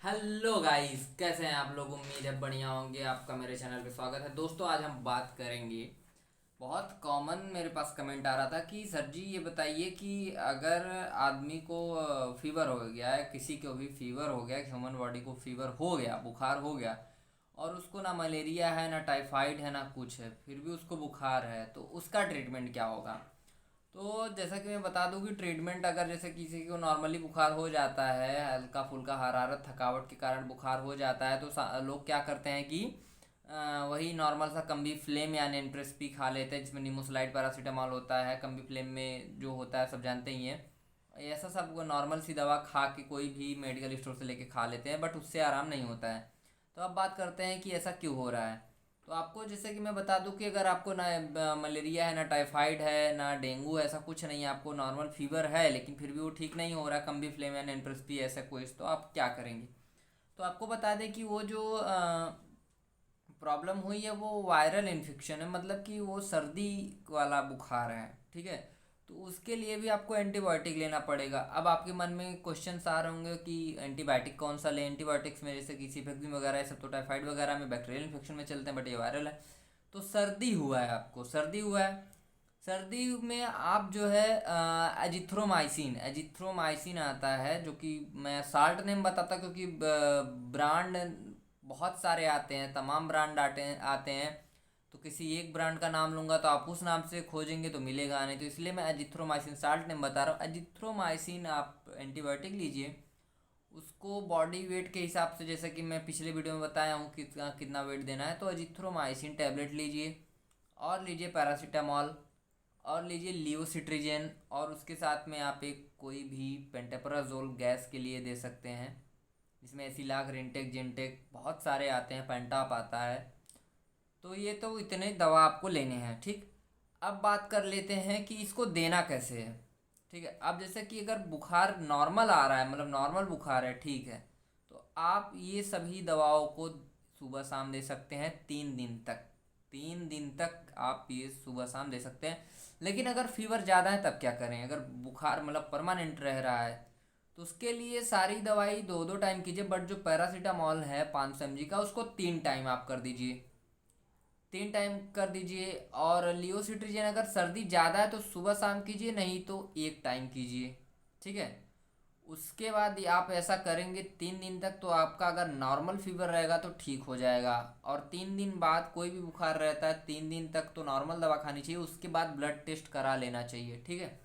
Hello guys, कैसे हैं आप लोग। उम्मीद है बढ़िया होंगे। आपका मेरे चैनल पे स्वागत है। दोस्तों, आज हम बात करेंगे। बहुत कॉमन मेरे पास कमेंट आ रहा था कि सर जी ये बताइए कि अगर आदमी को फीवर हो गया है, किसी को भी फीवर हो गया, ह्यूमन बॉडी को फीवर हो गया, बुखार हो गया, और उसको ना मलेरिया है ना टाइफाइड है ना कुछ है, फिर भी उसको बुखार है, तो उसका ट्रीटमेंट क्या होगा। तो जैसा कि मैं बता दूं कि ट्रीटमेंट, अगर जैसे किसी को नॉर्मली बुखार हो जाता है, हल्का फुल्का हरारत थकावट के कारण बुखार हो जाता है, तो लोग क्या करते हैं कि वही नॉर्मल सा कम्बी फ्लेम या नेनप्रेस्पी खा लेते हैं, जिसमें निमोसलाइड पैरासीटामॉल होता है। कम्बी फ्लेम में जो होता है सब जानते ही हैं। ऐसा सब नॉर्मल सी दवा खा के कोई भी मेडिकल स्टोर से लेके खा लेते हैं, बट उससे आराम नहीं होता है। तो अब बात करते हैं कि ऐसा क्यों हो रहा है। तो आपको जैसे कि मैं बता दूं कि अगर आपको ना मलेरिया है, ना टाइफाइड है, ना डेंगू, ऐसा कुछ नहीं है, आपको नॉर्मल फीवर है लेकिन फिर भी वो ठीक नहीं हो रहा, कम्बी फ्लेम या नेनप्रेस्पी ऐसा कोई, तो आप क्या करेंगे। तो आपको बता दें कि वो जो प्रॉब्लम हुई है वो वायरल इन्फेक्शन है, मतलब कि वो सर्दी वाला बुखार है। ठीक है। तो उसके लिए भी आपको एंटीबायोटिक लेना पड़ेगा। अब आपके मन में क्वेश्चंस आ रहे होंगे कि एंटीबायोटिक कौन सा लें। एंटीबायोटिक्स में जैसे कि सीफेक्सिन वगैरह है, सब तो टाइफाइड वगैरह में बैक्टीरियल इन्फेक्शन में चलते हैं, बट ये वायरल है। तो सर्दी हुआ है, आपको सर्दी हुआ है। सर्दी में आप जो है एजिथ्रोमाइसिन एजिथ्रोमाइसिन आता है, जो कि मैं साल्ट नेम बताता क्योंकि ब्रांड बहुत सारे आते हैं, तमाम ब्रांड आते हैं। तो किसी एक ब्रांड का नाम लूंगा तो आप उस नाम से खोजेंगे तो मिलेगा नहीं, तो इसलिए मैं एजिथ्रोमाइसिन साल्ट नेम बता रहा हूँ। एजिथ्रोमाइसिन आप एंटीबायोटिक लीजिए। उसको बॉडी वेट के हिसाब से, जैसे कि मैं पिछले वीडियो में बताया हूँ कितना कितना वेट देना है, तो एजिथ्रोमाइसिन टैबलेट लीजिए। और लीजिए पैरासीटामॉल। और लीजिए लियोसिट्रिजेन। और उसके साथ में आप एक कोई भी पेंटेप्राजोल गैस के लिए दे सकते हैं, जिसमें एसिलाक, रेंटेक, जेंटेक बहुत सारे आते हैं, पेंटाप आता है। तो ये तो इतने दवा आपको लेने हैं। ठीक। अब बात कर लेते हैं कि इसको देना कैसे है। ठीक है। अब जैसे कि अगर बुखार नॉर्मल आ रहा है, मतलब नॉर्मल बुखार है, ठीक है, तो आप ये सभी दवाओं को सुबह शाम दे सकते हैं 3 दिन तक। 3 दिन तक आप ये सुबह शाम दे सकते हैं। लेकिन अगर फीवर ज़्यादा है तब क्या करें, अगर बुखार मतलब परमानेंट रह रहा है, तो उसके लिए सारी दवाई 2-2 टाइम कीजिए, बट जो पैरासीटामॉल है 500 mg का, उसको 3 टाइम आप कर दीजिए। 3 टाइम कर दीजिए। और लियोसिट्रिजन अगर सर्दी ज़्यादा है तो सुबह शाम कीजिए, नहीं तो 1 टाइम कीजिए। ठीक है। उसके बाद आप ऐसा करेंगे 3 दिन तक, तो आपका अगर नॉर्मल फीवर रहेगा तो ठीक हो जाएगा। और 3 दिन बाद कोई भी बुखार रहता है, 3 दिन तक तो नॉर्मल दवा खानी चाहिए, उसके बाद ब्लड टेस्ट करा लेना चाहिए। ठीक है।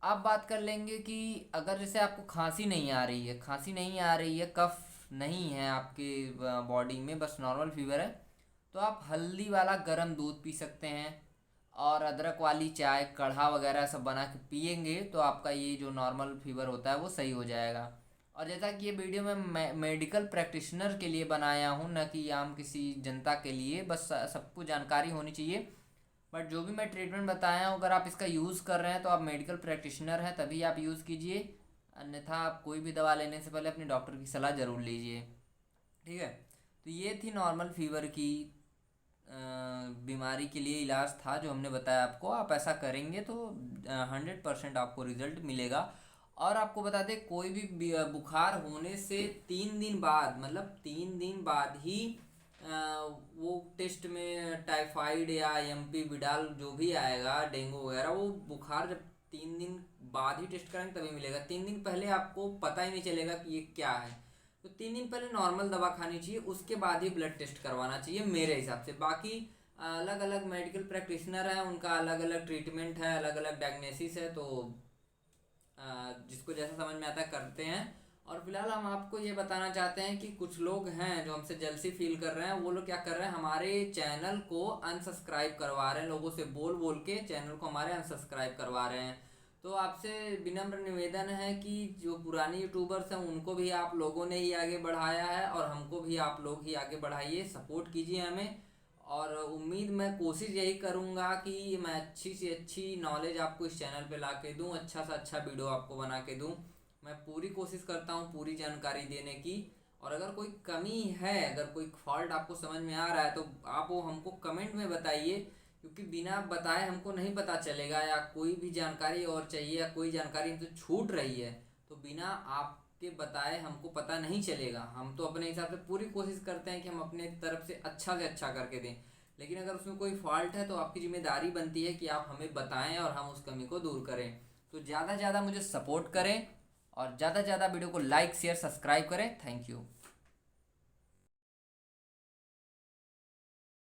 अब बात कर लेंगे कि अगर जैसे आपको खांसी नहीं आ रही है, कफ नहीं है आपके बॉडी में, बस नॉर्मल फीवर है, तो आप हल्दी वाला गर्म दूध पी सकते हैं। और अदरक वाली चाय, काढ़ा वगैरह सब बना के पियेंगे तो आपका ये जो नॉर्मल फीवर होता है वो सही हो जाएगा। और जैसा कि ये वीडियो मैं मेडिकल प्रैक्टिशनर के लिए बनाया हूँ, न कि आम किसी जनता के लिए, बस सबको जानकारी होनी चाहिए। बट जो भी मैं ट्रीटमेंट बताया हूँ, अगर आप इसका यूज़ कर रहे हैं तो आप मेडिकल प्रैक्टिशनर हैं तभी आप यूज़ कीजिए। अन्यथा आप कोई भी दवा लेने से पहले अपने डॉक्टर की सलाह ज़रूर लीजिए। ठीक है। तो ये थी नॉर्मल फीवर की बीमारी के लिए इलाज था जो हमने बताया आपको। आप ऐसा करेंगे तो 100% आपको रिजल्ट मिलेगा। और आपको बता दें, कोई भी बुखार होने से 3 दिन बाद, मतलब 3 दिन बाद ही अ, वो टेस्ट में टाइफाइड या एमपी विडाल जो भी आएगा, डेंगू वगैरह, वो बुखार जब 3 दिन बाद ही टेस्ट कराएंगे तभी मिलेगा। 3 दिन पहले आपको पता ही नहीं चलेगा कि ये क्या है। तो 3 दिन पहले नॉर्मल दवा खानी चाहिए, उसके बाद ही ब्लड टेस्ट करवाना चाहिए मेरे हिसाब से। बाकी अलग अलग मेडिकल प्रैक्टिशनर हैं, उनका अलग अलग ट्रीटमेंट है, अलग अलग डायग्नोसिस है, तो जिसको जैसा समझ में आता है करते हैं। और फिलहाल हम आपको ये बताना चाहते हैं कि कुछ लोग हैं जो हमसे जेलसी फील कर रहे हैं, वो लोग क्या कर रहे हैं, हमारे चैनल को अनसब्सक्राइब करवा रहे हैं, लोगों से बोल बोल के चैनल को हमारे अनसब्सक्राइब करवा रहे हैं। तो आपसे विनम्र निवेदन है कि जो पुराने यूट्यूबर्स हैं उनको भी आप लोगों ने ही आगे बढ़ाया है, और हमको भी आप लोग ही आगे बढ़ाइए, सपोर्ट कीजिए हमें। और उम्मीद, मैं कोशिश यही करूँगा कि मैं अच्छी से अच्छी नॉलेज आपको इस चैनल पे ला के दूँ, अच्छा सा अच्छा वीडियो आपको बना के दूँ। मैं पूरी कोशिश करता हूँ पूरी जानकारी देने की। और अगर कोई कमी है, अगर कोई फॉल्ट आपको समझ में आ रहा है, तो आप वो हमको कमेंट में बताइए, क्योंकि बिना बताए हमको नहीं पता चलेगा, या कोई भी जानकारी और चाहिए या कोई जानकारी हमसे छूट रही है, तो बिना आप के बताए हमको पता नहीं चलेगा। हम तो अपने हिसाब से पूरी कोशिश करते हैं कि हम अपने तरफ से अच्छा करके दें, लेकिन अगर उसमें कोई फॉल्ट है तो आपकी जिम्मेदारी बनती है कि आप हमें बताएं और हम उस कमी को दूर करें। तो ज़्यादा से ज़्यादा मुझे सपोर्ट करें और ज़्यादा से ज़्यादा वीडियो को लाइक शेयर सब्सक्राइब करें। Thank you.